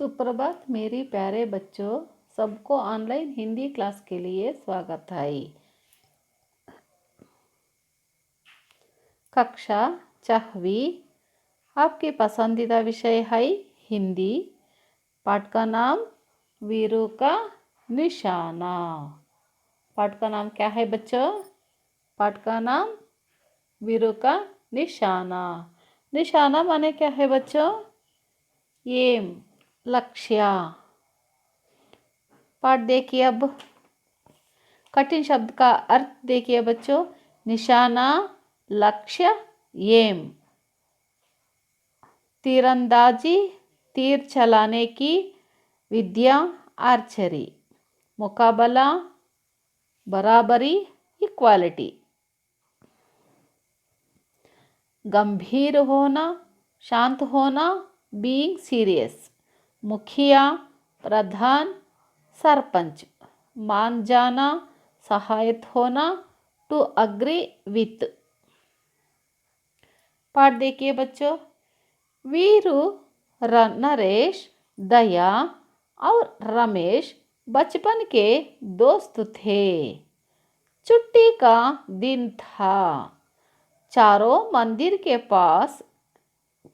सुप्रभात मेरी प्यारे बच्चों, सबको ऑनलाइन हिंदी क्लास के लिए स्वागत है। कक्षा 6वीं आपकी पसंदीदा विषय है हिंदी। पाठ का नाम वीरों का निशाना। पाठ का नाम क्या है बच्चों? पाठ का नाम वीरों का निशाना। निशाना माने क्या है बच्चों? एम, लक्ष्य। पाठ देखिए अब। कठिन शब्द का अर्थ देखिए बच्चों। निशाना, लक्ष्य, एम। तीरंदाजी, तीर चलाने की विद्या, आर्चरी। मुकाबला, बराबरी, इक्वालिटी। गंभीर होना, शांत होना, बीइंग सीरियस। मुखिया, प्रधान, सरपंच। मान जाना, सहायत होना, टू अग्री विथ। पाठ देखिए बच्चों। वीरू, नरेश, दया और रमेश बचपन के दोस्त थे। छुट्टी का दिन था। चारों मंदिर के पास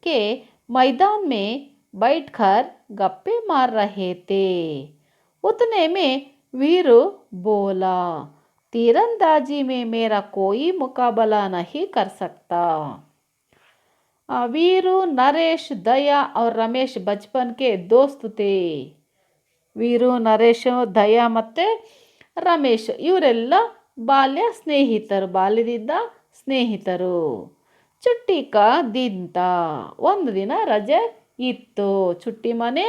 के मैदान में बैठकर गप्पे मार रहे थे। उतने में वीरू बोला, तीरंदाजी में मेरा कोई मुकाबला नहीं कर सकता। वीरू, नरेश, दया और रमेश बचपन के दोस्त थे। वीरू, ನರೇಶ್, ದಯಾ ಮತ್ತು ರಮೇಶ್ ಇವರೆಲ್ಲ ಬಾಲ್ಯದಿಂದ ಸ್ನೇಹಿತರು. छुट्टी का दिन था, ಒಂದು ದಿನ ರಜೆ ಇತ್ತು. छुट्टी माने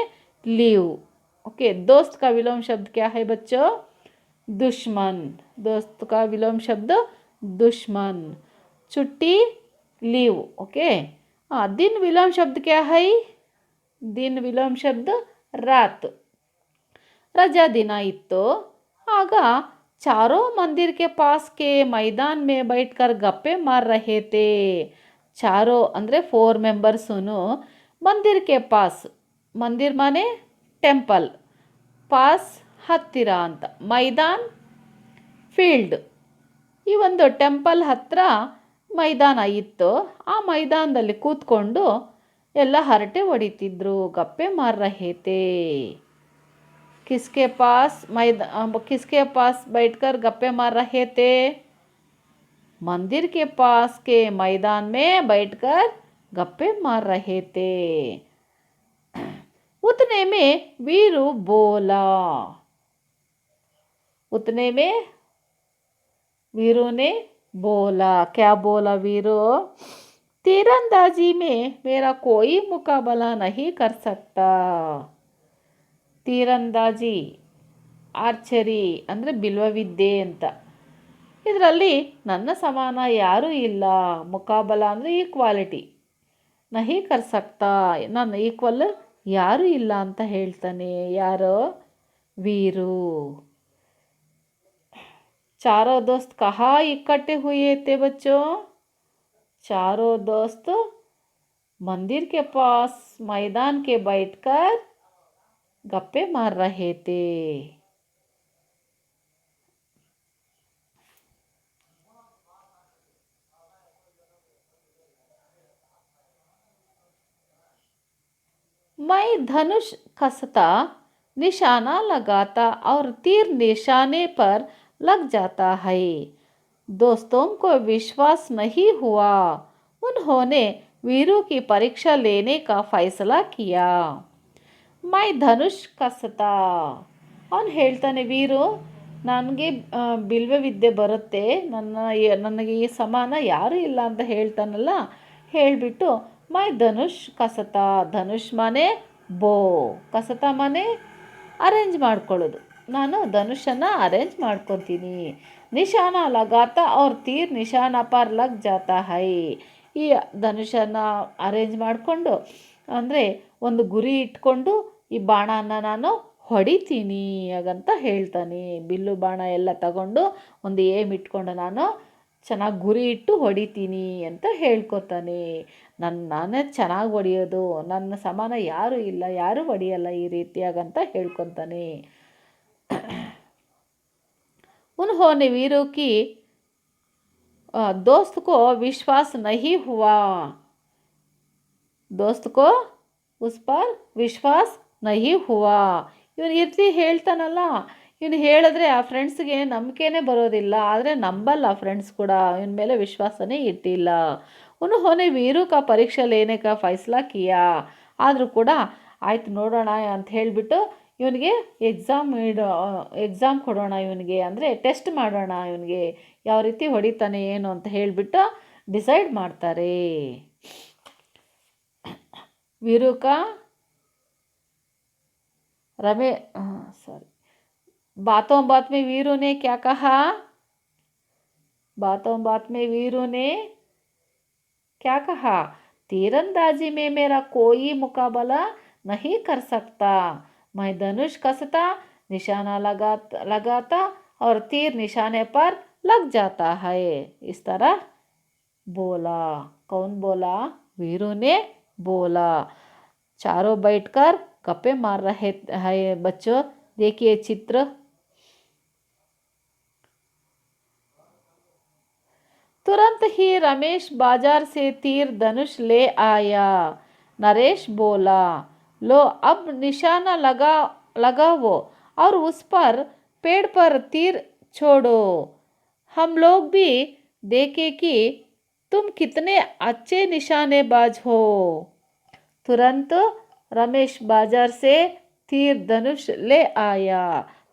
लीव. ओके, दोस्त का विलोम शब्द क्या है बच्चों? दुश्मन. दोस्त का विलोम शब्द दुश्मन. छुट्टी, लीव. ओके. दिन विलोम शब्द क्या है? दिन विलोम शब्द रात. रजा दिन इत्तो. आग चारों मंदिर के पास के मैदान में बैठकर गप्पे मार रहे थे. चारों ಅಂದರೆ 4 ಮೆಂಬರ್ಸೂನು ಮಂದಿರ್ ಕೆ ಪಾಸ್. ಮಂದಿರ್ ಮಾನೆ ಟೆಂಪಲ್, ಪಾಸ್ ಹತ್ತಿರ ಅಂತ, ಮೈದಾನ್ ಫೀಲ್ಡ್. ಈ ಒಂದು ಟೆಂಪಲ್ ಹತ್ತಿರ ಮೈದಾನ ಇತ್ತು. ಆ ಮೈದಾನದಲ್ಲಿ ಕೂತ್ಕೊಂಡು ಎಲ್ಲ ಹರಟೆ ಹೊಡಿತಿದ್ರು, ಗಪ್ಪೆ ಮಾರ್ ರಹೆ ಥೇ. किसके पास बैठकर गप्पे मार रहे थे? मंदिर के पास के मैदान में बैठकर गप्पे मार रहे थे. उतने में वीरू बोला. उतने में वीरू ने बोला. क्या बोला वीरू? तीरंदाजी में मेरा कोई मुकाबला नहीं कर सकता. ತೀರಂದಾಜಿ, ಆರ್ಚರಿ ಅಂದರೆ ಬಿಲ್ವವಿದ್ಯೆ ಅಂತ. ಇದರಲ್ಲಿ ನನ್ನ ಸಮಾನ ಯಾರೂ ಇಲ್ಲ. ಮುಕಾಬಲ ಅಂದರೆ ಈಕ್ವಾಲಿಟಿ. ನಹಿ ಕರ್ ಸಕ್ತಾ, ನನ್ನ ಈಕ್ವಲ್ ಯಾರೂ ಇಲ್ಲ ಅಂತ ಹೇಳ್ತಾನೆ. ಯಾರು? वीरू. चारों दोस्त कहाँ इकट्ठे हुए थे बच्चों? चारों दोस्त मंदिर के पास मैदान के बैठकर गप्पे मार रहे थे. मैं धनुष कसता, निशाना लगाता और तीर निशाने पर लग जाता है. दोस्तों को विश्वास नहीं हुआ. उन्होंने वीरू की परीक्षा लेने का फैसला किया. ಮೈ ಧನುಷ್ ಕಸತಾ. ಅವನು ಹೇಳ್ತಾನೆ, ವೀರು, ನನಗೆ ಬಿಲ್ವ ವಿದ್ಯೆ ಬರುತ್ತೆ, ನನಗೆ ಈ ಸಮಾನ ಯಾರೂ ಇಲ್ಲ ಅಂತ ಹೇಳ್ತಾನಲ್ಲ. ಹೇಳಿಬಿಟ್ಟು ಮೈ ಧನುಷ್ ಕಸತಾ. ಧನುಷ್ ಮನೆ ಬೋ, ಕಸತಾ ಮನೆ ಅರೇಂಜ್ ಮಾಡ್ಕೊಳ್ಳೋದು. ನಾನು ಧನುಷನ್ನು ಅರೇಂಜ್ ಮಾಡ್ಕೊತೀನಿ. ನಿಶಾನ ಲಗಾತಾ ಅವ್ರ ತೀರ್ ನಿಶಾನ ಪರ್ ಲಗ್ ಜಾತಾ ಹೈ. ಈ ಧನುಷನ್ನು ಅರೇಂಜ್ ಮಾಡಿಕೊಂಡು ಅಂದರೆ ಒಂದು ಗುರಿ ಇಟ್ಕೊಂಡು ಈ ಬಾಣನ ನಾನು ಹೊಡಿತೀನಿ ಹಾಗಂತ ಹೇಳ್ತಾನೆ. ಬಿಲ್ಲು ಬಾಣ ಎಲ್ಲ ತಗೊಂಡು ಒಂದು ಏಮ್ ಇಟ್ಕೊಂಡು ನಾನು ಚೆನ್ನಾಗಿ ಗುರಿ ಇಟ್ಟು ಹೊಡಿತೀನಿ ಅಂತ ಹೇಳ್ಕೊತಾನೆ. ನಾನೇ ಚೆನ್ನಾಗಿ ಹೊಡೆಯೋದು, ನನ್ನ ಸಮಾನ ಯಾರೂ ಇಲ್ಲ, ಯಾರೂ ಹೊಡೆಯಲ್ಲ ಈ ರೀತಿಯಾಗಂತ ಹೇಳ್ಕೊತಾನೆ. उन्होंने वीरू की दोस्त को विश्वास नहीं हुआ, दोस्त को उस पर ವಿಶ್ವಾಸ ನಹಿ ಹುವಾ. ಇವನು ಈ ರೀತಿ ಹೇಳ್ತಾನಲ್ಲ, ಇವನು ಹೇಳಿದ್ರೆ ಆ ಫ್ರೆಂಡ್ಸ್ಗೆ ನಂಬಿಕೆನೇ ಬರೋದಿಲ್ಲ, ಆದರೆ ನಂಬಲ್ಲ ಫ್ರೆಂಡ್ಸ್ ಕೂಡ, ಇವನ ಮೇಲೆ ವಿಶ್ವಾಸನೇ ಇಟ್ಟಿಲ್ಲ. ಉನ್ಹೋನೆ ವೀರು ಕಾ ಪರೀಕ್ಷೆ ಲೇನೆ ಕಾ ಫೈಸಲಾ ಕಿಯಾ, ಆದರೂ ಕೂಡ ಆಯ್ತು ನೋಡೋಣ ಅಂತ ಹೇಳಿಬಿಟ್ಟು ಇವನಿಗೆ ಎಕ್ಸಾಮ್ ಕೊಡೋಣ ಇವನಿಗೆ, ಅಂದರೆ ಟೆಸ್ಟ್ ಮಾಡೋಣ ಇವನಿಗೆ ಯಾವ ರೀತಿ ಹೊಡಿತಾನೆ ಏನು ಅಂತ ಹೇಳಿಬಿಟ್ಟು ಡಿಸೈಡ್ ಮಾಡ್ತಾರೆ. वीरू का बातों बात में वीरू ने क्या कहा, बातों बात में वीरू ने क्या कहा, तीरंदाजी में मेरा कोई मुकाबला नहीं कर सकता, मैं धनुष कसता, निशाना लगाता और तीर निशाने पर लग जाता है, इस तरह बोला. कौन बोला? वीरू ने बोला. चारों बैठकर गप्पे मार रहे हैं बच्चों. देखिए चित्र. तुरंत ही रमेश बाजार से तीर धनुष ले आया. नरेश बोला, लो अब निशाना लगाओ और उस पर पेड़ पर तीर छोड़ो, हम लोग भी देखें कि तुम कितने अच्छे निशानेबाज हो. तुरंत ರಮೇಶ್ ಬಾಜಾರ್ ಸೆ ತೀರ್ ಧನುಷ್ ಲೇ ಆಯಾ.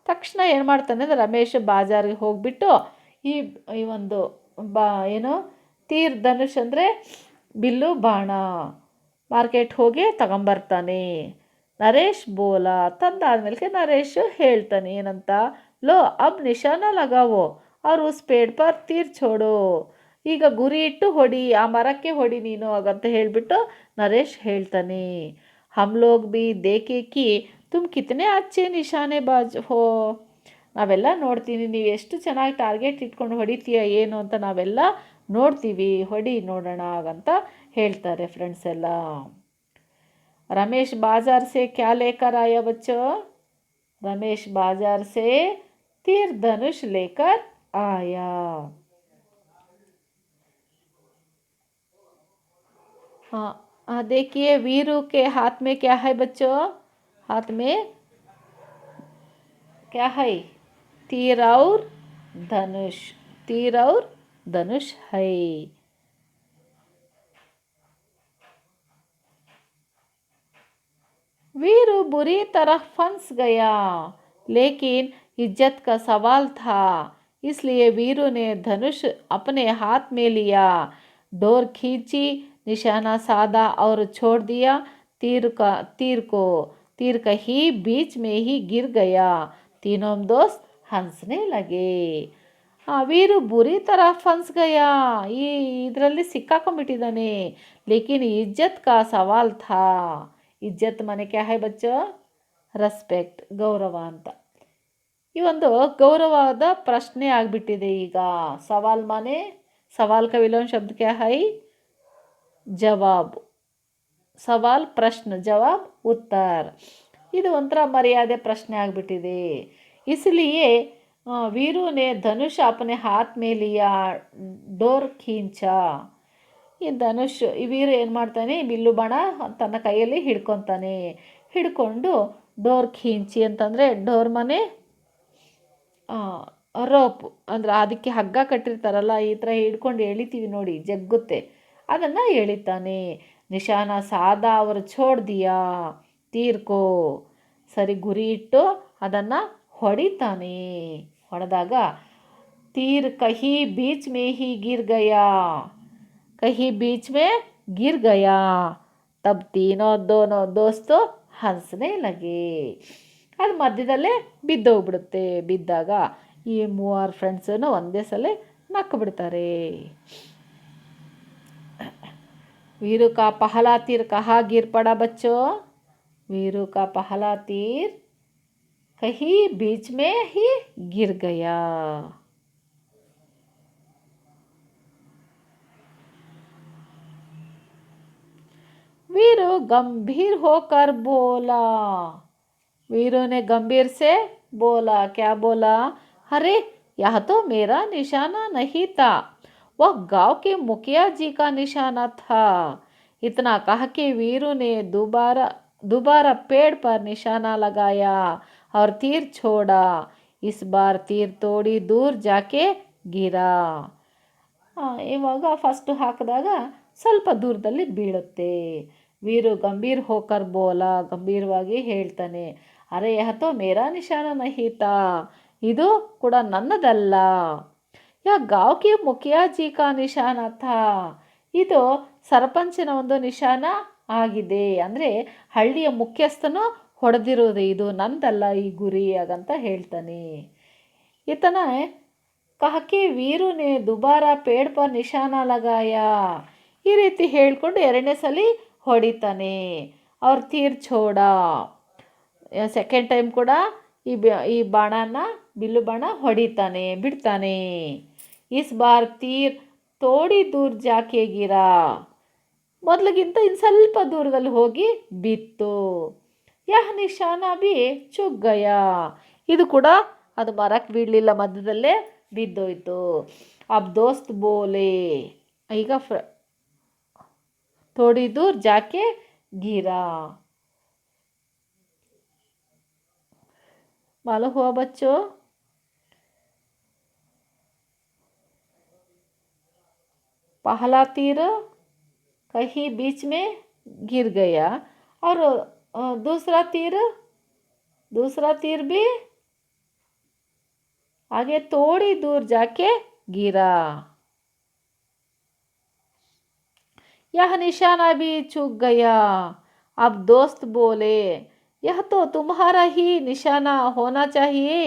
ತಕ್ಷಣ ಏನು ಮಾಡ್ತಾನೆ ಅಂದರೆ ರಮೇಶ್ ಬಾಜಾರಿಗೆ ಹೋಗಿಬಿಟ್ಟು ಈ ಒಂದು ಏನು ತೀರ್ ಧನುಷ್ ಅಂದರೆ ಬಿಲ್ಲು ಬಾಣ ಮಾರ್ಕೆಟ್ ಹೋಗಿ ತಗೊಂಬರ್ತಾನೆ. ನರೇಶ್ ಬೋಲಾ, ತಂದಾದ್ಮೇಲೆ ನರೇಶ್ ಹೇಳ್ತಾನೆ ಏನಂತ, ಲೋ ಅಬ್ ನಿಶಾನ ಲಗಾವೋ ಅವ್ರು ಉಸ್ ಪೇಡ್ ಪರ್ ತೀರ್ ಛೋಡೋ, ಈಗ ಗುರಿ ಇಟ್ಟು ಹೊಡಿ, ಆ ಮರಕ್ಕೆ ಹೊಡಿ ನೀನು ಹಾಗಂತ ಹೇಳಿಬಿಟ್ಟು ನರೇಶ್ ಹೇಳ್ತಾನೆ. हम लोग भी देखे कि तुम कितने अच्छे निशानेबाज हो, ನಾವೆಲ್ಲ ನೋಡ್ತೀವಿ ನೀವು ಎಷ್ಟು ಚೆನ್ನಾಗಿ ಟಾರ್ಗೆಟ್ ಇಟ್ಕೊಂಡು ಹೊಡಿತೀಯ ಏನು ಅಂತ ನಾವೆಲ್ಲ ನೋಡ್ತೀವಿ, ಹೊಡಿ ನೋಡೋಣ ಅಂತ ಹೇಳ್ತಾರೆ ಫ್ರೆಂಡ್ಸ್ ಎಲ್ಲ. ರಮೇಶ್ ಬಾಜಾರ್ ಸೆ ಕ್ಯಾ ಲೇಕರ್ ಆಯಾ ಬಚ್ಚೋ, ರಮೇಶ್ ಬಾಜಾರ್ ಸೆ ತೀರ್ ಧನುಷ್ ಲೇಕರ್ ಆಯಾ. हाँ देखिए वीरू के हाथ में क्या है बच्चों, हाथ में क्या है, तीर और धनुष, तीर और धनुष है. वीरू बुरी तरह फंस गया, लेकिन इज्जत का सवाल था, इसलिए वीरू ने धनुष अपने हाथ में लिया, डोर खींची, निशाना साधा और छोड़ दिया. तीर कहीं बीच में ही गिर गया. तीनों दोस्त हंसने लगे. ವೀರು ಬುರಿ ಥರ ಫನ್ಸ್ ಗಯಾ, ಇದರಲ್ಲಿ ಸಿಕ್ಕಾಕೊಂಡ್ಬಿಟ್ಟಿದ್ದಾನೆ. ಲೇಕಿನ್ ಇಜ್ಜತ್ ಕಾ ಸವಾಲ್ ಥಾ, ಇಜ್ಜತ್ ಮನೆ ಕ್ಯಾ ಹೈ ಬಚ್ಚೋ, ರೆಸ್ಪೆಕ್ಟ್, ಗೌರವ ಅಂತ. ಈ ಒಂದು ಗೌರವದ ಪ್ರಶ್ನೆ ಆಗಿಬಿಟ್ಟಿದೆ ಈಗ. ಸವಾಲ್ ಮನೆ, ಸವಾಲ್ ಕಾ ವಿಲೋಮ್ ಶಬ್ದ ಕ್ಯಾ ಹೈ, ಜವಾಬ್. ಸವಾಲ್ ಪ್ರಶ್ನೆ, ಜವಾಬ್ ಉತ್ತರ. ಇದು ಒಂಥರ ಮರ್ಯಾದೆ ಪ್ರಶ್ನೆ ಆಗಿಬಿಟ್ಟಿದೆ. इसलिए वीरू ने धनुष अपने हाथ में लिया, डोर खींचा. ಈ ಧನುಷ್ ಈ ವೀರು ಏನು ಮಾಡ್ತಾನೆ, ಬಿಲ್ಲು ಬಾಣ ತನ್ನ ಕೈಯಲ್ಲಿ ಹಿಡ್ಕೊತಾನೆ. ಹಿಡ್ಕೊಂಡು ಡೋರ್ ಖೀಂಚಿ ಅಂತಂದರೆ ಡೋರ್ ಮನೆ ರೋಪ್, ಅಂದರೆ ಅದಕ್ಕೆ ಹಗ್ಗ ಕಟ್ಟಿರ್ತಾರಲ್ಲ, ಈ ಥರ ಹಿಡ್ಕೊಂಡು ಎಳಿತೀವಿ ನೋಡಿ, ಜಗ್ಗುತ್ತೆ, ಅದನ್ನು ಎಳಿತಾನೆ. ನಿಶಾನ ಸಾದಾ ಅವರು ಛೋಡ್ ದಿಯಾ, ತೀರ್ಕೋ, ಸರಿ ಗುರಿ ಇಟ್ಟು ಅದನ್ನು ಹೊಡಿತಾನೆ. ಹೊಡೆದಾಗ ತೀರ್ ಕಹಿ ಬೀಚ್ ಮೇ ಹಿ ಗಿರ್ ಗಯಾ, ಕಹಿ ಬೀಚ್ ಮೇ ಗಿರ್ ಗಯಾ. ತಬ್ ದೋನೋ ದೋಸ್ತು ಹಂಸನೆ ಲಗೆ, ಅದು ಮಧ್ಯದಲ್ಲೇ ಬಿದ್ದೋಗ್ಬಿಡುತ್ತೆ. ಬಿದ್ದಾಗ ಈ ಮೂವರು ಫ್ರೆಂಡ್ಸನ್ನು ಒಂದೇ ಸಲ ನಕ್ಕು ಬಿಡ್ತಾರೆ. वीरू का पहला तीर कहाँ गिर पड़ा बच्चों, वीरू का पहला तीर कहीं बीच में ही गिर गया. गंभीर होकर बोला। वीरू ने गंभीर से बोला। क्या बोला? अरे यह तो मेरा निशाना नहीं था, वह गांव के मुखिया जी का निशाना था। इतना कह के वीरू ने दोबारा दोबारा पेड़ पर निशाना लगाया और तीर छोड़ा। इस बार तीर थोड़ी दूर जाके ಗಿರಾ. ಇವಾಗ ಫಸ್ಟ್ ಹಾಕಿದಾಗ ಸ್ವಲ್ಪ ದೂರದಲ್ಲಿ ಬೀಳುತ್ತೆ. ವೀರು ಗಂಭೀರ್ ಹೋಕರ್ ಬೋಲ, ಗಂಭೀರವಾಗಿ ಹೇಳ್ತಾನೆ, ಅರೆ ಯಹತೋ ಮೇರಾ ನಿಶಾನ ನಹಿ ತಾ, ಇದು ಕೂಡ ನನ್ನದಲ್ಲ. ಯಾ ಗಾಂವ್ ಕಿ ಮುಖಿಯಾ ಜಿ ಕಾ ನಿಶಾನ ಥಾ, ಇದು ಸರಪಂಚನ ಒಂದು ನಿಶಾನ ಆಗಿದೆ. ಅಂದರೆ ಹಳ್ಳಿಯ ಮುಖ್ಯಸ್ಥನು ಹೊಡೆದಿರೋದು, ಇದು ನಂದಲ್ಲ ಈ ಗುರಿ ಹಾಗಂತ ಹೇಳ್ತಾನೆ. ಇತನ कहा कि वीरू ने दोबारा पेड़ पर निशाना लगाया. ಈ ರೀತಿ ಹೇಳ್ಕೊಂಡು ಎರಡನೇ ಸಲ ಹೊಡಿತಾನೆ. ಅವ್ರ ತೀರ್ ಛೋಡ. ಸೆಕೆಂಡ್ ಟೈಮ್ ಕೂಡ ಈ ಬಾಣನ ಬಿಲ್ಲು ಬಾಣ ಹೊಡಿತಾನೆ, ಬಿಡ್ತಾನೆ. ಇಸ್ ಬಾರ್ ತೀರ್ ತೋಡಿ ದೂರ ಜಾಕೆ ಗಿರಾ, ಮೊದಲಿಗಿಂತ ಇನ್ನು ಸ್ವಲ್ಪ ದೂರದಲ್ಲಿ ಹೋಗಿ ಬಿತ್ತು. ಯಹ ನಿಶಾನ ಬಿ ಚುಗ್ ಗಯಾ, ಇದು ಕೂಡ ಅದು ಮರಕ್ಕೆ ಬೀಳಲಿಲ್ಲ, ಮಧ್ಯದಲ್ಲೇ ಬಿದ್ದೋಯ್ತು. ಅಬ್ ದೋಸ್ತ್ ಬೋಲೆ, ಈಗ ಥೋಡಿ ದೂರ್ ಜಾಕೆ ಗಿರಾ. मालूम हुआ बच्चों? पहला तीर कहीं बीच में गिर गया और दूसरा तीर भी आगे थोड़ी दूर जाके गिरा. यह निशाना भी चूक गया. अब दोस्त बोले, यह तो तुम्हारा ही निशाना होना चाहिए.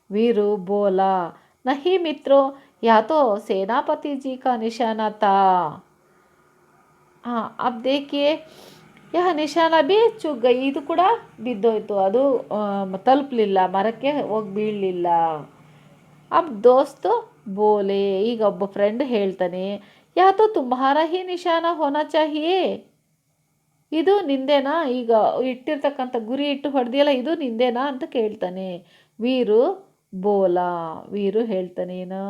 वीरू बोला, नहीं मित्रों, यह तो सेनापति जी का निशाना था. हाँ, अब देखिए, यह निशाना भी चूक गई, ಇದು ಕೂಡ ಬಿದ್ದೋಯ್ತು, ಅದು ತಲುಪಲಿಲ್ಲ, ಮರಕ್ಕೆ ಹೋಗಿ ಬೀಳಲಿಲ್ಲ. ಅಬ್ ದೋಸ್ತ್ ಬೋಲೆ, ಈಗ ಒಬ್ಬ ಫ್ರೆಂಡ್ ಹೇಳ್ತಾನೆ, ಯಾ ತೋ ತುಮ್ಹಾರಾ ಹಿ ನಿಶಾನ ಹೋನಾ ಚಾಹಿಯೇ, ಇದು ನಿಂದೇನಾ, ಈಗ ಇಟ್ಟಿರ್ತಕ್ಕಂಥ ಗುರಿ ಇಟ್ಟು ಹೊಡೆದಿಯಲ್ಲ, ಇದು ನಿಂದೇನಾ ಅಂತ ಕೇಳ್ತಾನೆ. ವೀರು ಬೋಲಾ, ವೀರು ಹೇಳ್ತಾನೇನು,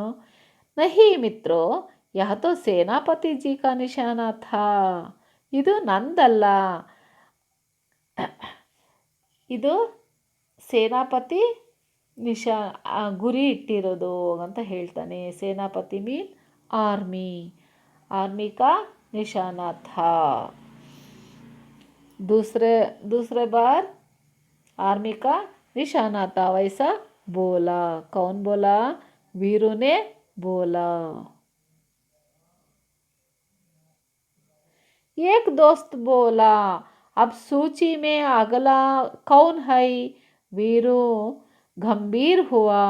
ನಹಿ ಮಿತ್ರೋ, ಯಹ ತೋ ಸೇನಾಪತಿ ಜಿ ಕಾ ನಿಶಾನ ಥಾ, ಇದು ನಂದಲ್ಲ, ಇದು ಸೇನಾಪತಿ ಗುರಿ ಇಟ್ಟಿರೋದು ಅಂತ ಹೇಳ್ತಾನೆ. ಸೇನಾಪತಿ ಮೀನ್ आर्मी का निशाना था. दूसरे बार आर्मी का निशाना था, वैसा बोला. कौन बोला? वीरू ने बोला. एक दोस्त बोला, अब सूची में अगला कौन है? वीरू गंभीर हुआ.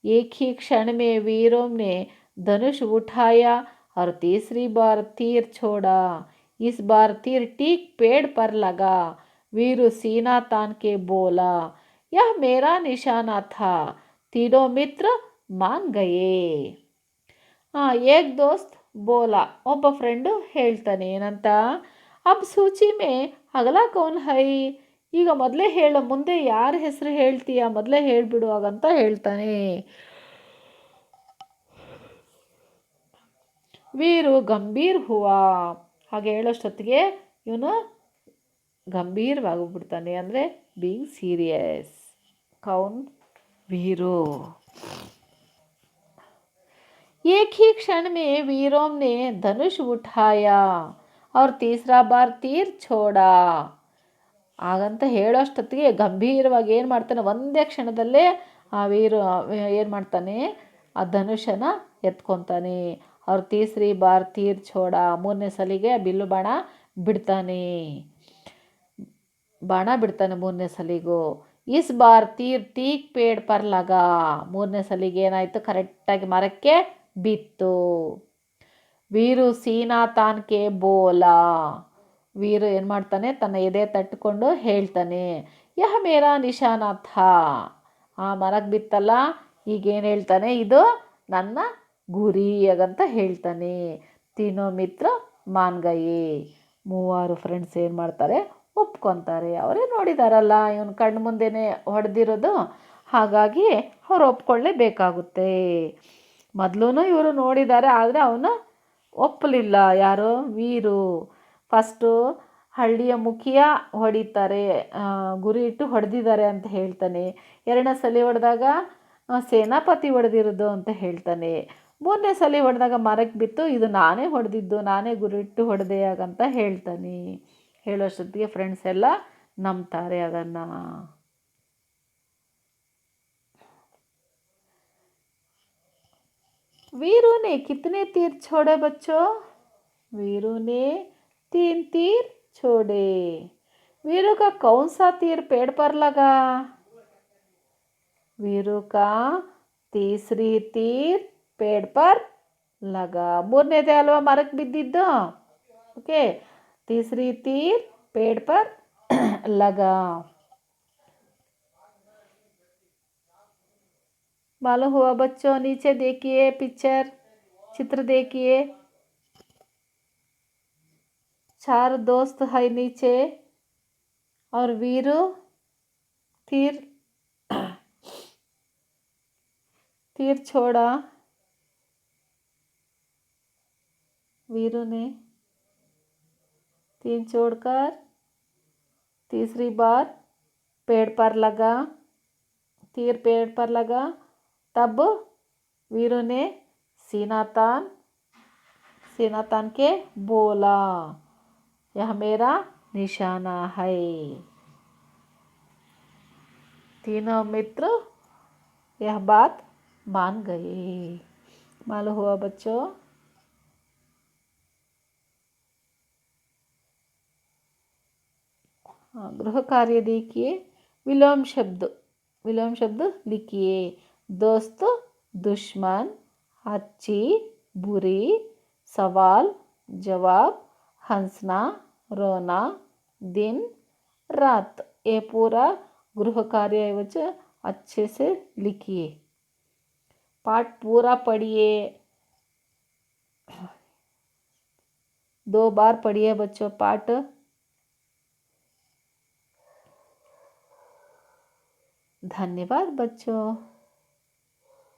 एक ही क्षण में वीरू ने धनुष उठाया और तीसरी बार तीर छोड़ा. इस बार तीर ठीक पेड़ पर लगा. वीरू सीना तान के बोला, यह मेरा निशाना था. तीनों मित्र मान गए. एक दोस्त ಬೋಲಾ, ಒಬ್ಬ ಫ್ರೆಂಡು ಹೇಳ್ತಾನೆ ಏನಂತ, ಅಬ್ ಸೂಚಿ ಮೇ ಅಗಲಾ ಕೌನ್ ಹೈ, ಈಗ ಮೊದಲೇ ಹೇಳು, ಮುಂದೆ ಯಾರ ಹೆಸರು ಹೇಳ್ತೀಯ ಮೊದಲೇ ಹೇಳಿಬಿಡು ಹಾಗಂತ ಹೇಳ್ತಾನೆ. ವೀರು ಗಂಭೀರ್ ಹುವಾ, ಹಾಗೆ ಹೇಳೋಷ್ಟೊತ್ತಿಗೆ ಇವನು ಗಂಭೀರವಾಗೋಗ್ಬಿಡ್ತಾನೆ, ಅಂದರೆ ಬೀಯಿಂಗ್ ಸೀರಿಯಸ್. ಕೌನ್? ವೀರು. एक ही क्षण में वीरों ने धनुष उठाया और तीसरा बार तीर छोड़ा. ಹಾಗಂತ ಹೇಳೋಷ್ಟೊತ್ತಿಗೆ ಗಂಭೀರವಾಗಿ ಏನು ಮಾಡ್ತಾನೆ, ಒಂದೇ ಕ್ಷಣದಲ್ಲೇ ಆ ವೀರು ಏನು ಮಾಡ್ತಾನೆ, ಆ ಧನುಷನ ಎತ್ಕೊತಾನೆ. ಅವ್ರ ತೀಸರಿ ಬಾರ್ ತೀರ್ ಛೋಡ, ಮೂರನೇ ಸಲಿಗೆ ಬಿಲ್ಲು ಬಾಣ ಬಿಡ್ತಾನೆ, ಮೂರನೇ ಸಲಿಗೂ. Is bar Tir teak paid per ಲಗಾ, ಮೂರನೇ ಸಲಿಗೆ ಏನಾಯಿತು, ಕರೆಕ್ಟಾಗಿ ಮರಕ್ಕೆ ಬಿತ್ತು. ವೀರು ಸೀನಾ ತಾನ್ಕೆ ಬೋಲಾ, ವೀರು ಏನು ಮಾಡ್ತಾನೆ, ತನ್ನ ಎದೆ ತಟ್ಟುಕೊಂಡು ಹೇಳ್ತಾನೆ, ಯಹ ಮೇರಾ ನಿಶಾನ ಥಾ, ಆ ಮರಕ್ಕೆ ಬಿತ್ತಲ್ಲ, ಈಗೇನು ಹೇಳ್ತಾನೆ, ಇದು ನನ್ನ ಗುರಿ ಹಾಗಂತ ಹೇಳ್ತಾನೆ. ತೀನೋ ಮಿತ್ರ ಮಾನ್ ಗಯೇ, ಮೂವರು ಫ್ರೆಂಡ್ಸ್ ಏನು ಮಾಡ್ತಾರೆ, ಒಪ್ಕೊತಾರೆ. ಅವರೇ ನೋಡಿದಾರಲ್ಲ ಇವನು ಕಣ್ಣು ಮುಂದೆನೇ ಹೊಡೆದಿರೋದು, ಹಾಗಾಗಿ ಅವ್ರು ಒಪ್ಕೊಳ್ಳೇಬೇಕಾಗುತ್ತೆ. ಮೊದಲೂ ಇವರು ನೋಡಿದ್ದಾರೆ, ಆದರೆ ಅವನು ಒಪ್ಪಲಿಲ್ಲ. ಯಾರು? ವೀರು. ಫಸ್ಟು ಹಳ್ಳಿಯ ಮುಖಿಯ ಹೊಡಿತಾರೆ, ಗುರಿ ಇಟ್ಟು ಹೊಡೆದಿದ್ದಾರೆ ಅಂತ ಹೇಳ್ತಾನೆ. ಎರಡನೇ ಸಲ ಹೊಡೆದಾಗ ಸೇನಾಪತಿ ಹೊಡೆದಿರೋದು ಅಂತ ಹೇಳ್ತಾನೆ. ಮೂರನೇ ಸಲ ಹೊಡೆದಾಗ ಮರಕ್ಕೆ ಬಿತ್ತು, ಇದು ನಾನೇ ಹೊಡೆದಿದ್ದು, ನಾನೇ ಗುರಿಟ್ಟು ಹೊಡೆದೆ ಹಾಗಂತ ಹೇಳ್ತಾನೆ. ಹೇಳೋಷ್ಟೊತ್ತಿಗೆ ಫ್ರೆಂಡ್ಸ್ ಎಲ್ಲ ನಂಬ್ತಾರೆ ಅದನ್ನು. वीरू ने कितने तीर छोड़े बच्चों? वीरू ने 3 तीर छोड़े. वीरू का कौन सा तीर पेड़ पर लगा? वीरू का तीसरी तीर पेड़ पर लगा. ಮೂರನೇದೇ ಅಲ್ವಾ ಮರಕ್ಕೆ ಬಿದ್ದಿದ್ದು. ಓಕೆ, तीसरी तीर पेड़ पर लगा. मालूम हुआ बच्चों? नीचे देखिए पिक्चर, चित्र देखिए. 4 दोस्त है नीचे और वीरू तीर छोड़ा. वीरू ने तीर छोड़कर तीसरी बार पेड़ पर लगा. तीर पेड़ पर लगा. तब वीरू ने सीना तान के बोला, यह मेरा निशाना है. तीनों मित्र यह बात मान गए. मालूम हुआ बच्चों? गृह कार्य देखिए. विलोम शब्द लिखिए. दोस्त, दुश्मन, अच्छी, बुरी, सवाल जवाब, हंसना, रोना, दिन, रात. ये पूरा गृह कार्य अच्छे से लिखिए. पाठ पूरा पढ़िए. 2 बार पढ़िए बच्चों पाठ. धन्यवाद बच्चों.